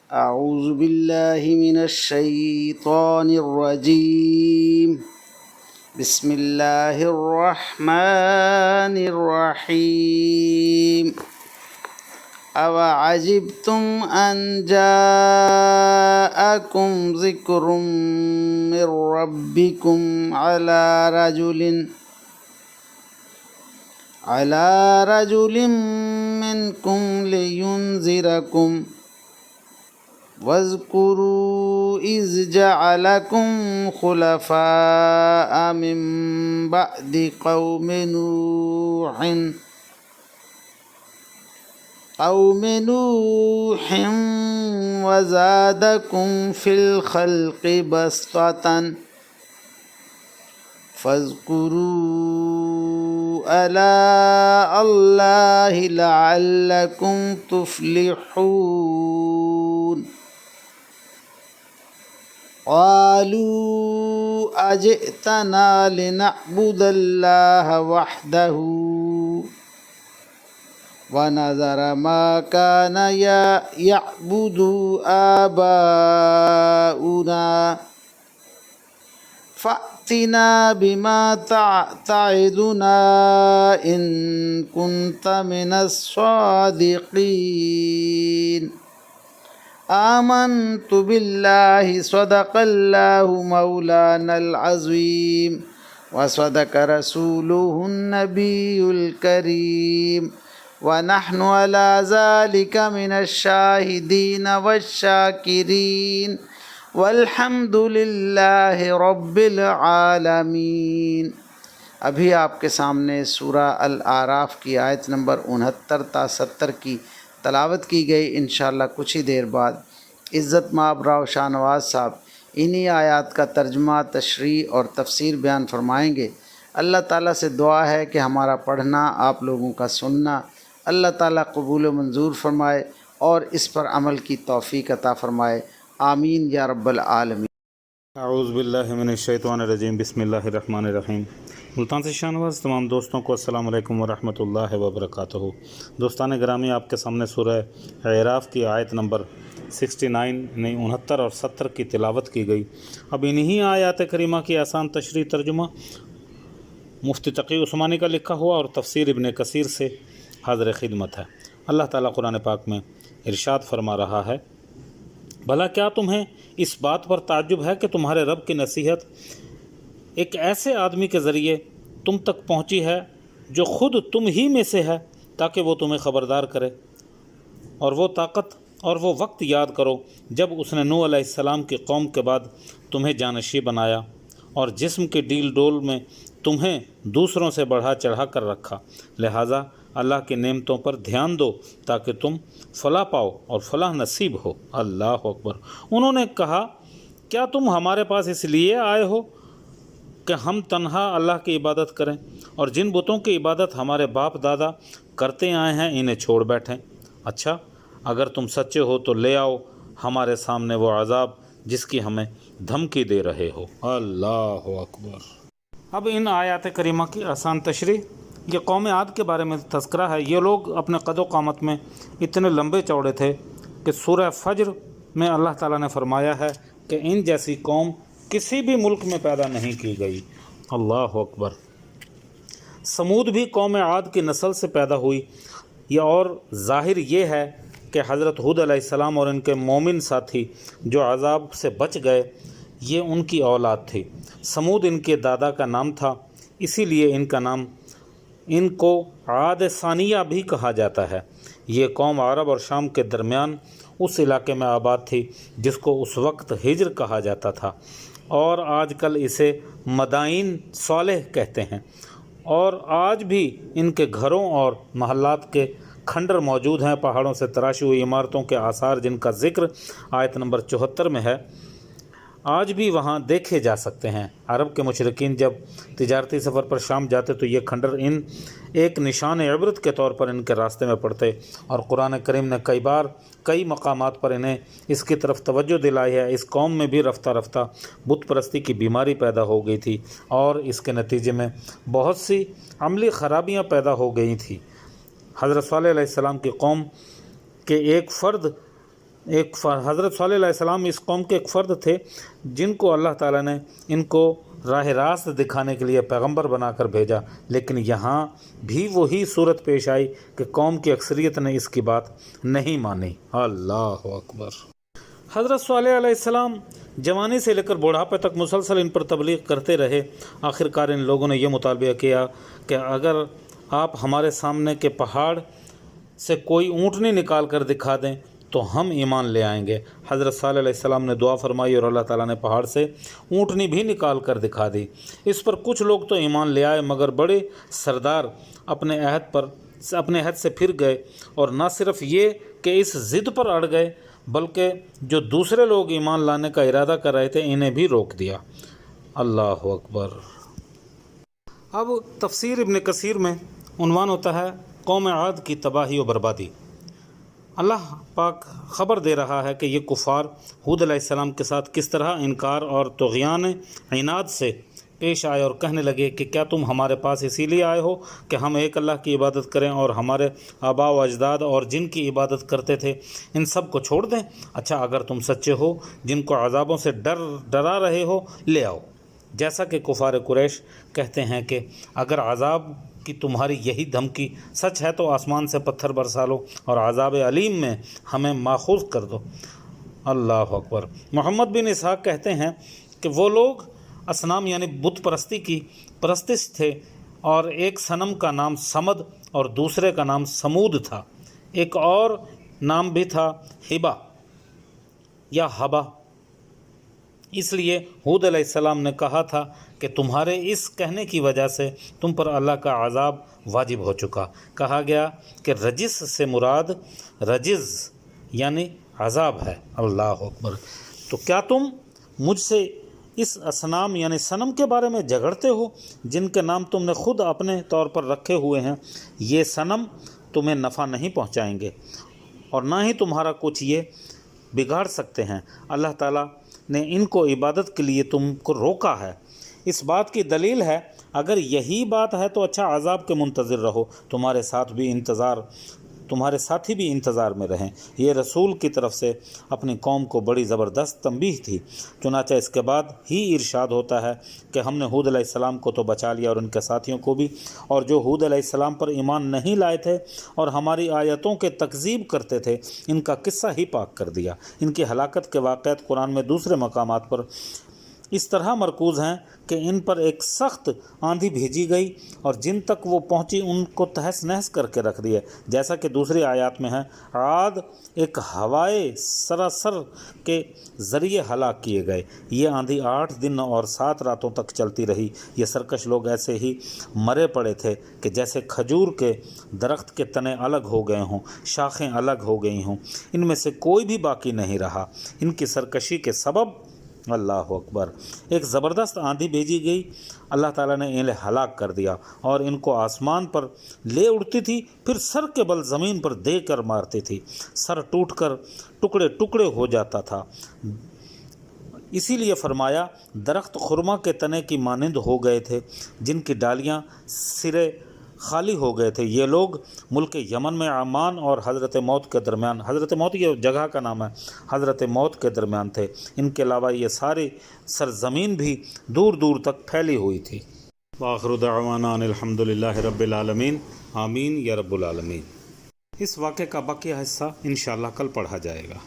أعوذ بالله من الشيطان الرجيم. بسم الله الرحمن الرحيم. أوعجبتم أن جاءكم ذكر من ربكم على رجل منكم لينذركم واذكروا إذ جعلكم خلفاء من بعد قوم نوح وزادكم في الخلق بسطة فاذكروا آلاء الله لعلكم تفلحون. قالوا أجئتنا لنعبد الله وحده ونذر ما كان يعبد آباؤنا فأتنا بما تعدنا إن كنت من الصادقين. آمنت بالله صدق الله مولانا العظيم وصدق رسوله النبي الكريم ونحن على ذلك من الشاهدين والشاكرين والحمد للہ رب العالمین. ابھی آپ کے سامنے سورہ الاعراف کی آیت نمبر 69 تا 70 کی تلاوت کی گئی. انشاءاللہ کچھ ہی دیر بعد عزت مآب راؤ شاہ نواز صاحب انہی آیات کا ترجمہ، تشریح اور تفسیر بیان فرمائیں گے. اللہ تعالیٰ سے دعا ہے کہ ہمارا پڑھنا، آپ لوگوں کا سننا اللہ تعالیٰ قبول و منظور فرمائے اور اس پر عمل کی توفیق عطا فرمائے. آمین یا رب العالمین. اعوذ باللہ من الشیطان الرجیم. بسم اللہ الرحمن الرحیم. ملتان سے شاہ نواز تمام دوستوں کو السلام علیکم ورحمۃ اللہ وبرکاتہ. دوستان گرامی، آپ کے سامنے سورہ اعراف کی آیت نمبر 69 اور 70 کی تلاوت کی گئی. اب انہی آیات کریمہ کی آسان تشریح ترجمہ مفتی تقی عثمانی کا لکھا ہوا اور تفسیر ابن کثیر سے حاضر خدمت ہے. اللہ تعالیٰ قرآن پاک میں ارشاد فرما رہا ہے، بھلا کیا تمہیں اس بات پر تعجب ہے کہ تمہارے رب کی نصیحت ایک ایسے آدمی کے ذریعے تم تک پہنچی ہے جو خود تم ہی میں سے ہے، تاکہ وہ تمہیں خبردار کرے. اور وہ طاقت اور وہ وقت یاد کرو جب اس نے نوح علیہ السلام کی قوم کے بعد تمہیں جانشین بنایا اور جسم کے ڈیل ڈول میں تمہیں دوسروں سے بڑھا چڑھا کر رکھا. لہٰذا اللہ کی نعمتوں پر دھیان دو تاکہ تم فلاح پاؤ اور فلاح نصیب ہو. اللہ اکبر. انہوں نے کہا، کیا تم ہمارے پاس اس لیے آئے ہو کہ ہم تنہا اللہ کی عبادت کریں اور جن بتوں کی عبادت ہمارے باپ دادا کرتے آئے ہیں انہیں چھوڑ بیٹھیں؟ اچھا، اگر تم سچے ہو تو لے آؤ ہمارے سامنے وہ عذاب جس کی ہمیں دھمکی دے رہے ہو. اللہ اکبر. اب ان آیات کریمہ کی آسان تشریح. یہ قوم عاد کے بارے میں تذکرہ ہے. یہ لوگ اپنے قد و قامت میں اتنے لمبے چوڑے تھے کہ سورہ فجر میں اللہ تعالیٰ نے فرمایا ہے کہ ان جیسی قوم کسی بھی ملک میں پیدا نہیں کی گئی. اللہ اکبر. سمود بھی قوم عاد کی نسل سے پیدا ہوئی. اور ظاہر یہ ہے کہ حضرت ہود علیہ السلام اور ان کے مومن ساتھی جو عذاب سے بچ گئے یہ ان کی اولاد تھی. سمود ان کے دادا کا نام تھا، اسی لیے ان کو عاد ثانیہ بھی کہا جاتا ہے. یہ قوم عرب اور شام کے درمیان اس علاقے میں آباد تھی جس کو اس وقت ہجر کہا جاتا تھا، اور آج کل اسے مدائن صالح کہتے ہیں. اور آج بھی ان کے گھروں اور محلات کے کھنڈر موجود ہیں. پہاڑوں سے تراشی ہوئی عمارتوں کے آثار جن کا ذکر آیت نمبر 74 میں ہے آج بھی وہاں دیکھے جا سکتے ہیں. عرب کے مشرکین جب تجارتی سفر پر شام جاتے تو یہ کھنڈر ایک نشان عبرت کے طور پر ان کے راستے میں پڑتے، اور قرآن کریم نے کئی مقامات پر انہیں اس کی طرف توجہ دلائی ہے. اس قوم میں بھی رفتہ رفتہ بت پرستی کی بیماری پیدا ہو گئی تھی اور اس کے نتیجے میں بہت سی عملی خرابیاں پیدا ہو گئی تھیں. حضرت صالح علیہ السلام کی قوم کے ایک فرد حضرت صالح علیہ السلام اس قوم کے ایک فرد تھے جن کو اللہ تعالیٰ نے ان کو راہ راست دکھانے کے لیے پیغمبر بنا کر بھیجا، لیکن یہاں بھی وہی صورت پیش آئی کہ قوم کی اکثریت نے اس کی بات نہیں مانی۔ اللہ اکبر۔ حضرت صالح علیہ السلام جوانی سے لے کر بوڑھاپے تک مسلسل ان پر تبلیغ کرتے رہے۔ آخر کار ان لوگوں نے یہ مطالبہ کیا کہ اگر آپ ہمارے سامنے کے پہاڑ سے کوئی اونٹنی نکال کر دکھا دیں تو ہم ایمان لے آئیں گے۔ حضرت صالح علیہ السلام نے دعا فرمائی اور اللہ تعالیٰ نے پہاڑ سے اونٹنی بھی نکال کر دکھا دی۔ اس پر کچھ لوگ تو ایمان لے آئے، مگر بڑے سردار اپنے عہد سے پھر گئے، اور نہ صرف یہ کہ اس ضد پر اڑ گئے بلکہ جو دوسرے لوگ ایمان لانے کا ارادہ کر رہے تھے انہیں بھی روک دیا۔ اللہ اکبر۔ اب تفسیر ابن کثیر میں عنوان ہوتا ہے قوم عاد کی تباہی و بربادی۔ اللہ پاک خبر دے رہا ہے کہ یہ کفار ہود علیہ السلام کے ساتھ کس طرح انکار اور طغیان عناد سے پیش آئے اور کہنے لگے کہ کیا تم ہمارے پاس اسی لیے آئے ہو کہ ہم ایک اللہ کی عبادت کریں اور ہمارے آباء و اجداد اور جن کی عبادت کرتے تھے ان سب کو چھوڑ دیں؟ اچھا اگر تم سچے ہو، جن کو عذابوں سے ڈرا رہے ہو، لے آؤ۔ جیسا کہ کفار قریش کہتے ہیں کہ اگر عذاب کی تمہاری یہی دھمکی سچ ہے تو آسمان سے پتھر برسا لو اور عذاب علیم میں ہمیں ماخوذ کر دو۔ اللہ اکبر۔ محمد بن اسحاق کہتے ہیں کہ وہ لوگ اصنام یعنی بت پرستی کی پرستش تھے، اور ایک صنم کا نام سمد اور دوسرے کا نام سمود تھا، ایک اور نام بھی تھا ہبا یا ہبا۔ اس لیے ہود علیہ السلام نے کہا تھا کہ تمہارے اس کہنے کی وجہ سے تم پر اللہ کا عذاب واجب ہو چکا۔ کہا گیا کہ رجس سے مراد رجز یعنی عذاب ہے۔ اللہ اکبر۔ تو کیا تم مجھ سے اس اصنام یعنی صنم کے بارے میں جھگڑتے ہو جن کے نام تم نے خود اپنے طور پر رکھے ہوئے ہیں؟ یہ صنم تمہیں نفع نہیں پہنچائیں گے اور نہ ہی تمہارا کچھ یہ بگاڑ سکتے ہیں۔ اللہ تعالیٰ نے ان کو عبادت کے لیے تم کو روکا ہے۔ اس بات کی دلیل ہے اگر یہی بات ہے تو اچھا عذاب کے منتظر رہو، تمہارے ساتھی بھی انتظار میں رہیں۔ یہ رسول کی طرف سے اپنی قوم کو بڑی زبردست تنبیہ تھی۔ چنانچہ اس کے بعد ہی ارشاد ہوتا ہے کہ ہم نے ہود علیہ السلام کو تو بچا لیا اور ان کے ساتھیوں کو بھی، اور جو ہود علیہ السلام پر ایمان نہیں لائے تھے اور ہماری آیتوں کے تکذیب کرتے تھے ان کا قصہ ہی پاک کر دیا۔ ان کی ہلاکت کے واقعات قرآن میں دوسرے مقامات پر اس طرح مرکوز ہیں کہ ان پر ایک سخت آندھی بھیجی گئی اور جن تک وہ پہنچی ان کو تہس نہس کر کے رکھ دیا، جیسا کہ دوسری آیات میں ہے۔ عاد ایک ہوائے سراسر کے ذریعے ہلاک کیے گئے۔ یہ آندھی 8 دن اور 7 راتوں تک چلتی رہی۔ یہ سرکش لوگ ایسے ہی مرے پڑے تھے کہ جیسے کھجور کے درخت کے تنے الگ ہو گئے ہوں، شاخیں الگ ہو گئی ہوں، ان میں سے کوئی بھی باقی نہیں رہا۔ ان کی سرکشی کے سبب اللہ اکبر ایک زبردست آندھی بھیجی گئی، اللہ تعالیٰ نے انہیں ہلاک کر دیا اور ان کو آسمان پر لے اڑتی تھی، پھر سر کے بل زمین پر دے کر مارتی تھی، سر ٹوٹ کر ٹکڑے ٹکڑے ہو جاتا تھا۔ اسی لیے فرمایا درخت خرما کے تنے کی مانند ہو گئے تھے جن کی ڈالیاں سرے خالی ہو گئے تھے۔ یہ لوگ ملک یمن میں عمان اور حضرت موت کے درمیان، حضرت موت یہ جگہ کا نام ہے، حضرت موت کے درمیان تھے۔ ان کے علاوہ یہ ساری سرزمین بھی دور دور تک پھیلی ہوئی تھی۔ وآخر دعوانا ان الحمد للہ رب العالمین، آمین یا رب العالمین۔ اس واقعے کا باقی حصہ انشاءاللہ کل پڑھا جائے گا۔